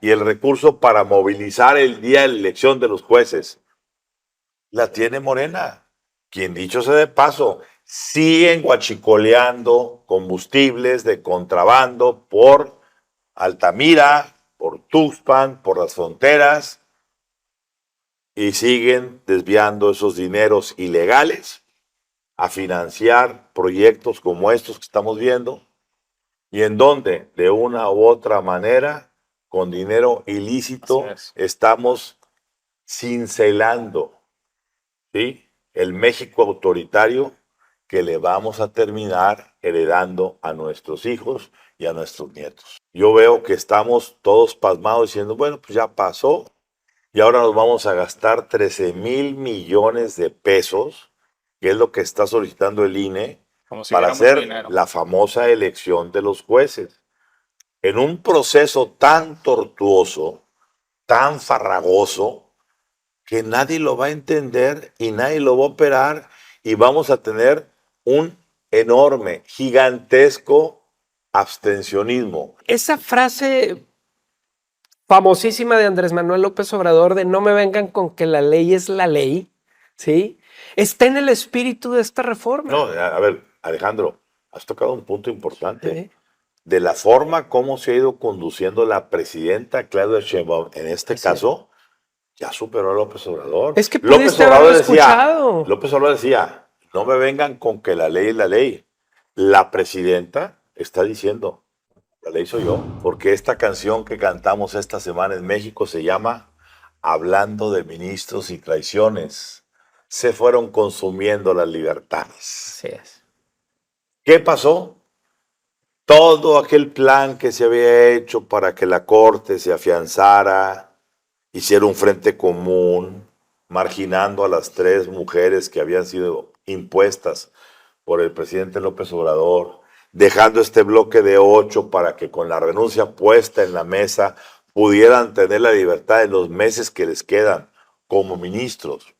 y el recurso para movilizar el día de la elección de los jueces, la tiene Morena. Quien, dicho sea de paso, siguen guachicoleando combustibles de contrabando por Altamira, por Tuxpan, por las fronteras, y siguen desviando esos dineros ilegales a financiar proyectos como estos que estamos viendo, y en donde, de una u otra manera, con dinero ilícito, estamos cincelando, ¿sí?, el México autoritario que le vamos a terminar heredando a nuestros hijos y a nuestros nietos. Yo veo que estamos todos pasmados diciendo, bueno, pues ya pasó, y ahora nos vamos a gastar 13,000 millones de pesos, que es lo que está solicitando el INE, para hacer la famosa elección de los jueces. En un proceso tan tortuoso, tan farragoso, que nadie lo va a entender y nadie lo va a operar, y vamos a tener un enorme, gigantesco abstencionismo. Esa frase famosísima de Andrés Manuel López Obrador de no me vengan con que la ley es la ley, ¿sí?, está en el espíritu de esta reforma. No, a ver, Alejandro, has tocado un punto importante. De la forma como se ha ido conduciendo la presidenta Claudia Sheinbaum, en este caso, ya superó a López Obrador. Es que López Obrador decía, no me vengan con que la ley es la ley. La presidenta está diciendo, la ley soy yo, porque esta canción que cantamos esta semana en México se llama Hablando de ministros y traiciones. Se fueron consumiendo las libertades. Así es. ¿Qué pasó? Todo aquel plan que se había hecho para que la Corte se afianzara, hiciera un frente común, marginando a las 3 mujeres que habían sido impuestas por el presidente López Obrador, dejando este bloque de 8 para que con la renuncia puesta en la mesa pudieran tener la libertad en los meses que les quedan como ministros,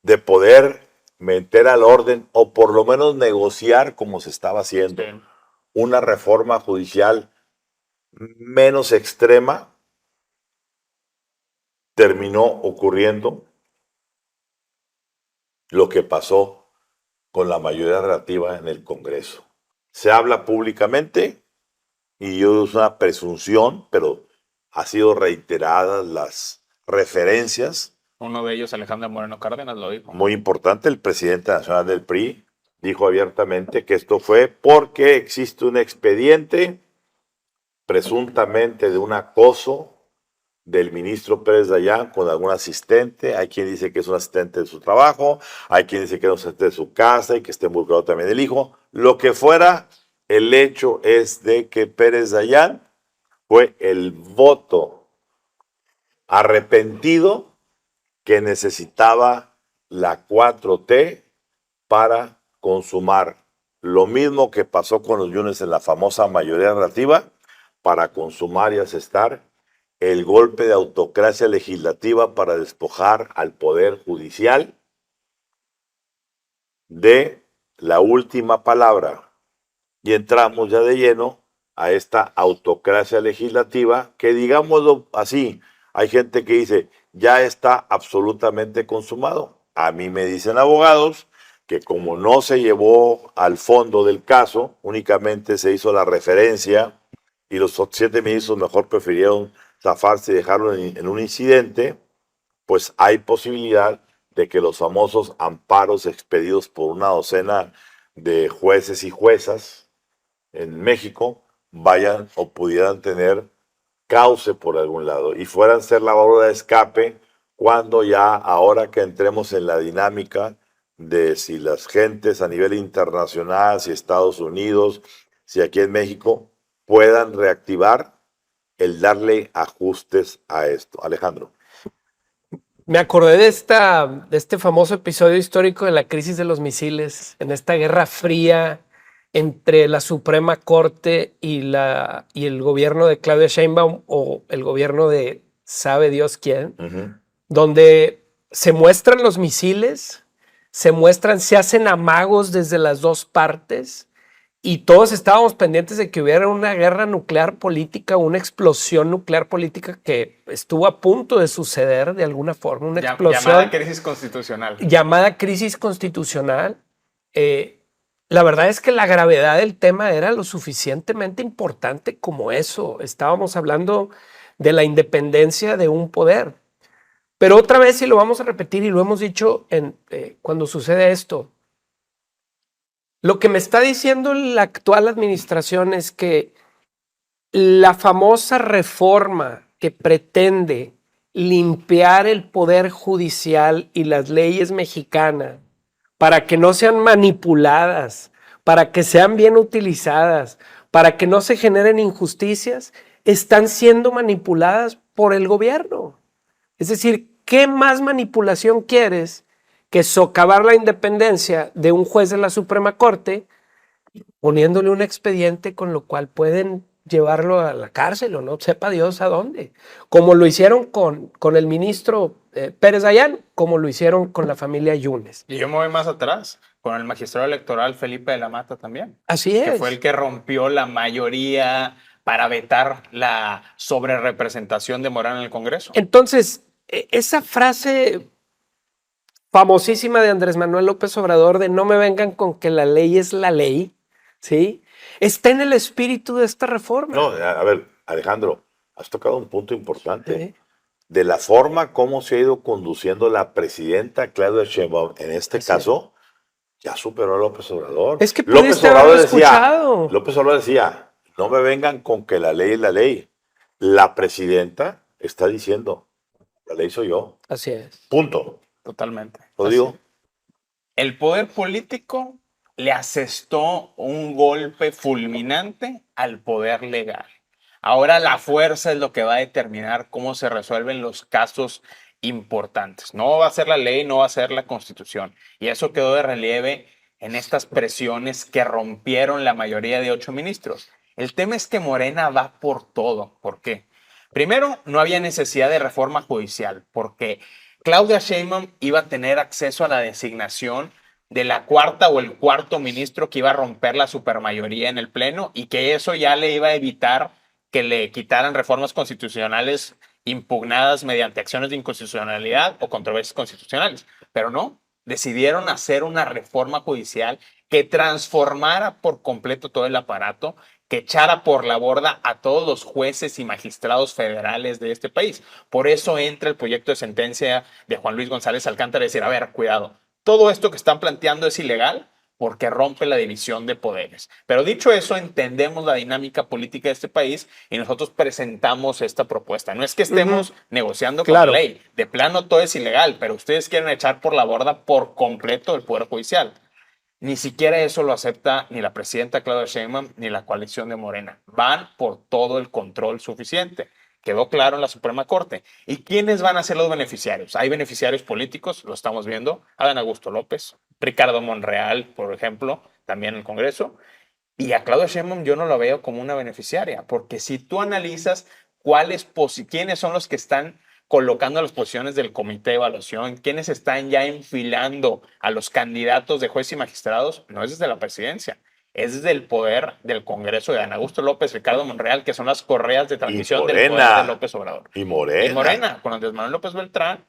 de poder meter al orden o por lo menos negociar como se estaba haciendo una reforma judicial menos extrema. Terminó ocurriendo lo que pasó con la mayoría relativa en el Congreso. Se habla públicamente, y yo uso una presunción, pero ha sido reiteradas las referencias. Uno de ellos, Alejandro Moreno Cárdenas, lo dijo. Muy importante, el presidente nacional del PRI dijo abiertamente que esto fue porque existe un expediente presuntamente de un acoso del ministro Pérez Dayán con algún asistente. Hay quien dice que es un asistente de su trabajo, hay quien dice que es un asistente de su casa y que está involucrado también el hijo. Lo que fuera, el hecho es de que Pérez Dayán fue el voto arrepentido que necesitaba la 4T para consumar lo mismo que pasó con los Yunes en la famosa mayoría relativa, para consumar y asestar el golpe de autocracia legislativa para despojar al Poder Judicial de la última palabra. Y entramos ya de lleno a esta autocracia legislativa que, digámoslo así, hay gente que dice, ya está absolutamente consumado. A mí me dicen abogados que como no se llevó al fondo del caso, únicamente se hizo la referencia y los 7 ministros mejor prefirieron zafarse y dejarlo en un incidente, pues hay posibilidad de que los famosos amparos expedidos por una docena de jueces y juezas en México vayan o pudieran tener cauce por algún lado y fueran ser la válvula de escape cuando ya, ahora que entremos en la dinámica de si las gentes a nivel internacional, si Estados Unidos, si aquí en México, puedan reactivar el darle ajustes a esto. Alejandro. Me acordé de este famoso episodio histórico de la crisis de los misiles, en esta guerra fría entre la Suprema Corte y el gobierno de Claudia Sheinbaum, o el gobierno de sabe Dios quién, donde se muestran los misiles, se hacen amagos desde las dos partes, y todos estábamos pendientes de que hubiera una guerra nuclear política, una explosión nuclear política que estuvo a punto de suceder de alguna forma, una explosión. Llamada crisis constitucional. Llamada crisis constitucional. La verdad es que la gravedad del tema era lo suficientemente importante como eso. Estábamos hablando de la independencia de un poder. Pero otra vez, y lo vamos a repetir y lo hemos dicho cuando sucede esto, lo que me está diciendo la actual administración es que la famosa reforma que pretende limpiar el poder judicial y las leyes mexicanas para que no sean manipuladas, para que sean bien utilizadas, para que no se generen injusticias, están siendo manipuladas por el gobierno. Es decir, ¿qué más manipulación quieres que socavar la independencia de un juez de la Suprema Corte poniéndole un expediente con lo cual pueden llevarlo a la cárcel o no sepa Dios a dónde? Como lo hicieron con el ministro Pérez Dayán, como lo hicieron con la familia Yunes. Y yo me voy más atrás, con el magistrado electoral Felipe de la Mata también. Así es. Que fue el que rompió la mayoría para vetar la sobrerepresentación de Morena en el Congreso. Entonces, esa frase famosísima de Andrés Manuel López Obrador de no me vengan con que la ley es la ley, ¿sí? Está en el espíritu de esta reforma. No, a ver, Alejandro, has tocado un punto importante. Sí. De la forma como se ha ido conduciendo la presidenta Claudia Sheinbaum, en este caso, ya superó a López Obrador. Es que pudiste haberlo escuchado. López Obrador decía, no me vengan con que la ley es la ley. La presidenta está diciendo, la ley soy yo. Así es. Punto. Totalmente. Lo digo. El poder político le asestó un golpe fulminante al poder legal. Ahora la fuerza es lo que va a determinar cómo se resuelven los casos importantes. No va a ser la ley, no va a ser la Constitución. Y eso quedó de relieve en estas presiones que rompieron la mayoría de 8 ministros. El tema es que Morena va por todo. ¿Por qué? Primero, no había necesidad de reforma judicial, porque Claudia Sheinbaum iba a tener acceso a la designación de la cuarta o el cuarto ministro que iba a romper la supermayoría en el Pleno y que eso ya le iba a evitar que le quitaran reformas constitucionales impugnadas mediante acciones de inconstitucionalidad o controversias constitucionales. Pero no, decidieron hacer una reforma judicial que transformara por completo todo el aparato, que echara por la borda a todos los jueces y magistrados federales de este país. Por eso entra el proyecto de sentencia de Juan Luis González Alcántara y decir, a ver, cuidado, todo esto que están planteando es ilegal porque rompe la división de poderes. Pero dicho eso, entendemos la dinámica política de este país y nosotros presentamos esta propuesta. No es que estemos negociando con la ley, de plano todo es ilegal, pero ustedes quieren echar por la borda por completo el Poder Judicial. Ni siquiera eso lo acepta ni la presidenta Claudia Sheinbaum ni la coalición de Morena. Van por todo el control suficiente. Quedó claro en la Suprema Corte. ¿Y quiénes van a ser los beneficiarios? Hay beneficiarios políticos, lo estamos viendo. Adán Augusto López, Ricardo Monreal, por ejemplo, también en el Congreso. Y a Claudia Sheinbaum yo no lo veo como una beneficiaria, porque si tú analizas quiénes son los que están colocando las posiciones del comité de evaluación, quiénes están ya enfilando a los candidatos de jueces y magistrados, no es desde la presidencia. Es desde el poder del Congreso de Adán Augusto López, Ricardo Monreal, que son las correas de transmisión del poder de López Obrador. Y Morena, con Andrés Manuel López Beltrán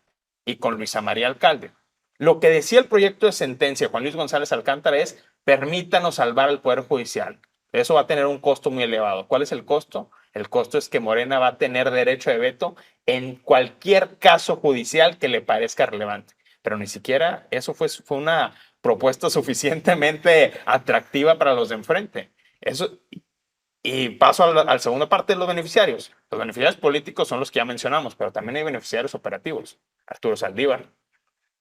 y con Luisa María Alcalde. Lo que decía el proyecto de sentencia Juan Luis González Alcántara es, permítanos salvar al Poder Judicial. Eso va a tener un costo muy elevado. ¿Cuál es el costo? El costo es que Morena va a tener derecho de veto en cualquier caso judicial que le parezca relevante. Pero ni siquiera eso fue una propuesta suficientemente atractiva para los de enfrente. Y paso a la segunda parte de los beneficiarios. Los beneficiarios políticos son los que ya mencionamos, pero también hay beneficiarios operativos. Arturo Saldívar,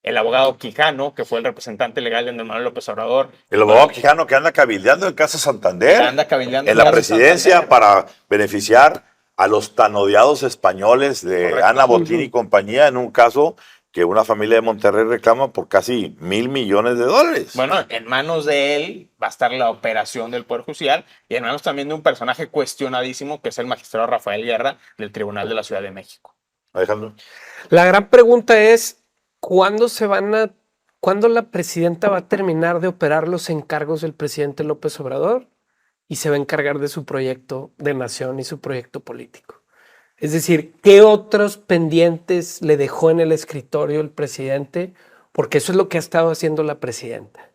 el abogado Quijano, que fue el representante legal de Andrés Manuel López Obrador. El abogado Quijano que anda cabildeando en Casa Santander. Anda cabildeando en la presidencia para beneficiar a los tan odiados españoles de Correcto. Ana Botín y compañía en un caso que una familia de Monterrey reclama por casi $1,000 millones. Bueno, en manos de él va a estar la operación del Poder Judicial y en manos también de un personaje cuestionadísimo que es el magistrado Rafael Guerra del Tribunal de la Ciudad de México. Alejandro. La gran pregunta es, ¿cuándo la presidenta va a terminar de operar los encargos del presidente López Obrador? y se va a encargar de su proyecto de nación y su proyecto político. Es decir, ¿qué otros pendientes le dejó en el escritorio el presidente? Porque eso es lo que ha estado haciendo la presidenta.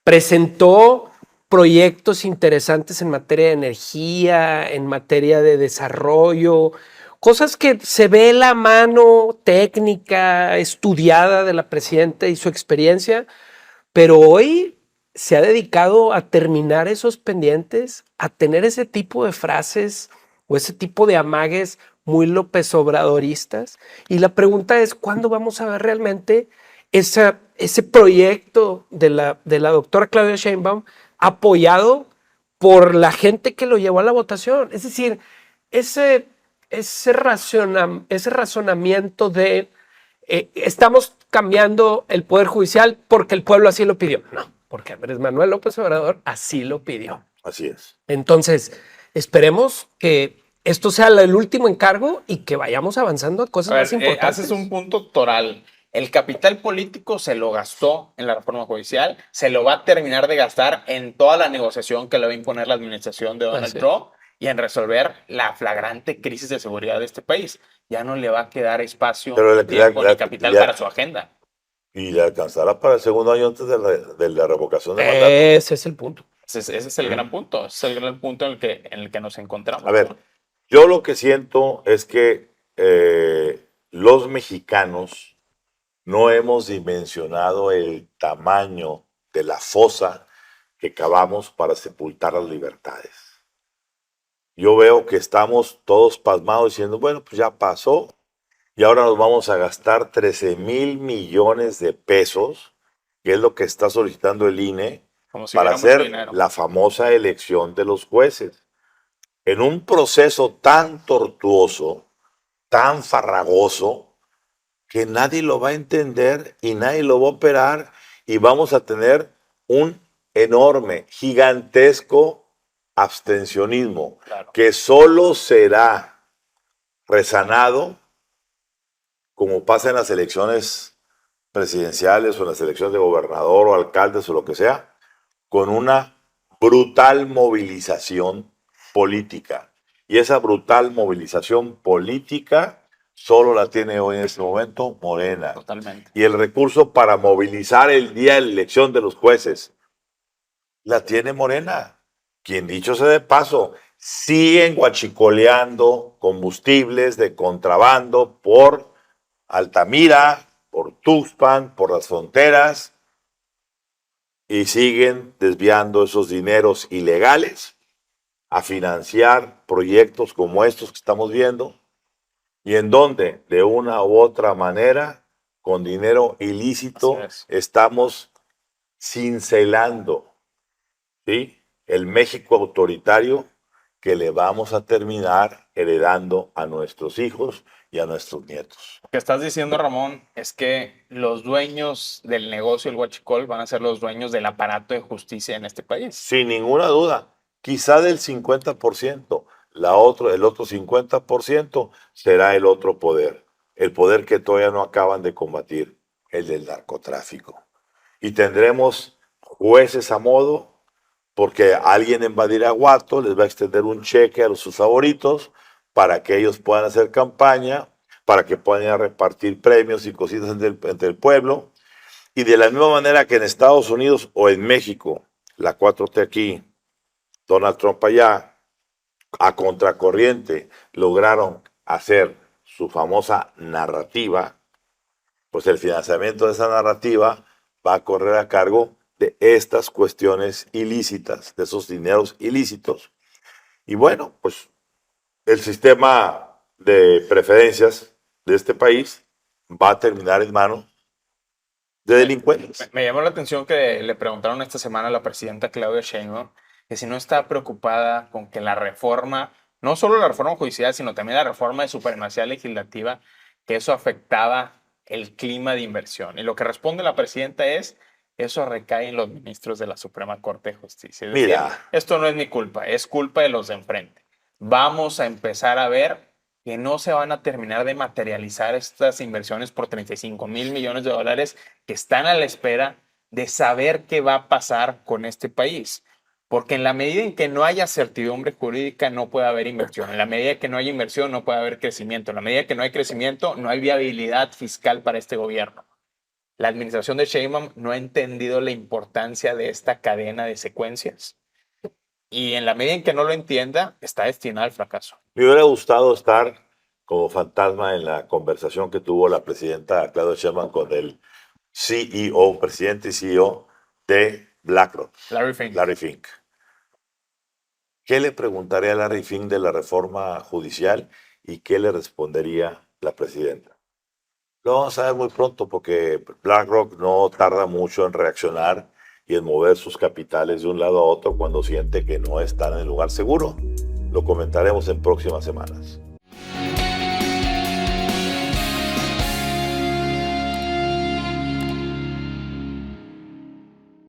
Presentó proyectos interesantes en materia de energía, en materia de desarrollo, cosas que se ve la mano técnica, estudiada de la presidenta y su experiencia, pero hoy se ha dedicado a terminar esos pendientes, a tener ese tipo de frases o ese tipo de amagues muy López Obradoristas. Y la pregunta es, ¿cuándo vamos a ver realmente ese proyecto de la doctora Claudia Sheinbaum apoyado por la gente que lo llevó a la votación? Es decir, ese razonamiento de estamos cambiando el Poder Judicial porque el pueblo así lo pidió. No, porque Andrés Manuel López Obrador así lo pidió. Así es. Entonces, esperemos que esto sea el último encargo y que vayamos avanzando a cosas más importantes. Haces un punto toral. El capital político se lo gastó en la reforma judicial, se lo va a terminar de gastar en toda la negociación que le va a imponer la administración de Donald Trump y en resolver la flagrante crisis de seguridad de este país. Ya no le va a quedar espacio ni capital para su agenda. Y le alcanzará para el segundo año antes de la revocación de mandato. Ese es el punto. Ese es el gran punto. Ese es el gran punto en el que nos encontramos. A ver, yo lo que siento es que los mexicanos no hemos dimensionado el tamaño de la fosa que cavamos para sepultar las libertades. Yo veo que estamos todos pasmados diciendo, bueno, pues ya pasó y ahora nos vamos a gastar 13,000 millones de pesos, que es lo que está solicitando el INE, para hacer la famosa elección de los jueces. En un proceso tan tortuoso, tan farragoso, que nadie lo va a entender y nadie lo va a operar y vamos a tener un enorme, gigantesco abstencionismo, que solo será resanado, como pasa en las elecciones presidenciales o en las elecciones de gobernador o alcaldes o lo que sea, con una brutal movilización política. Y esa brutal movilización política solo la tiene hoy en este momento Morena. Totalmente. Y el recurso para movilizar el día de la elección de los jueces la tiene Morena. Quien, dicho sea de paso, siguen guachicoleando combustibles de contrabando por Altamira, por Tuxpan, por las fronteras, y siguen desviando esos dineros ilegales a financiar proyectos como estos que estamos viendo, y en donde, de una u otra manera, con dinero ilícito, estamos cincelando, ¿sí?, el México autoritario que le vamos a terminar heredando a nuestros hijos y a nuestros nietos. Lo que estás diciendo, Ramón, es que los dueños del negocio del huachicol van a ser los dueños del aparato de justicia en este país. Sin ninguna duda, quizá del 50%, el otro 50% será el otro poder, el poder que todavía no acaban de combatir, el del narcotráfico. Y tendremos jueces a modo, porque alguien en Badiraguato les va a extender un cheque a sus favoritos para que ellos puedan hacer campaña, para que puedan ir a repartir premios y cositas entre el pueblo. Y de la misma manera que en Estados Unidos o en México, la 4T aquí, Donald Trump allá, a contracorriente, lograron hacer su famosa narrativa, pues el financiamiento de esa narrativa va a correr a cargo de estas cuestiones ilícitas, de esos dineros ilícitos. Y bueno, pues el sistema de preferencias de este país va a terminar en manos de delincuentes. Me llamó la atención que le preguntaron esta semana a la presidenta Claudia Sheinbaum que si no está preocupada con que la reforma, no solo la reforma judicial, sino también la reforma de supremacía legislativa, que eso afectaba el clima de inversión. Y lo que responde la presidenta es: eso recae en los ministros de la Suprema Corte de Justicia. Es decir, mira, esto no es mi culpa, es culpa de los de enfrente. Vamos a empezar a ver que no se van a terminar de materializar estas inversiones por 35,000 millones de dólares que están a la espera de saber qué va a pasar con este país. Porque en la medida en que no haya certidumbre jurídica, no puede haber inversión. En la medida que no haya inversión, no puede haber crecimiento. En la medida que no hay crecimiento, no hay viabilidad fiscal para este gobierno. La administración de Sheinbaum no ha entendido la importancia de esta cadena de secuencias. Y en la medida en que no lo entienda, está destinada al fracaso. Me hubiera gustado estar como fantasma en la conversación que tuvo la presidenta Claudia Sheinbaum con el CEO, presidente y CEO de BlackRock, Larry Fink. Larry Fink. ¿Qué le preguntaría a Larry Fink de la reforma judicial y qué le respondería la presidenta? Lo vamos a ver muy pronto porque BlackRock no tarda mucho en reaccionar y en mover sus capitales de un lado a otro cuando siente que no están en el lugar seguro. Lo comentaremos en próximas semanas.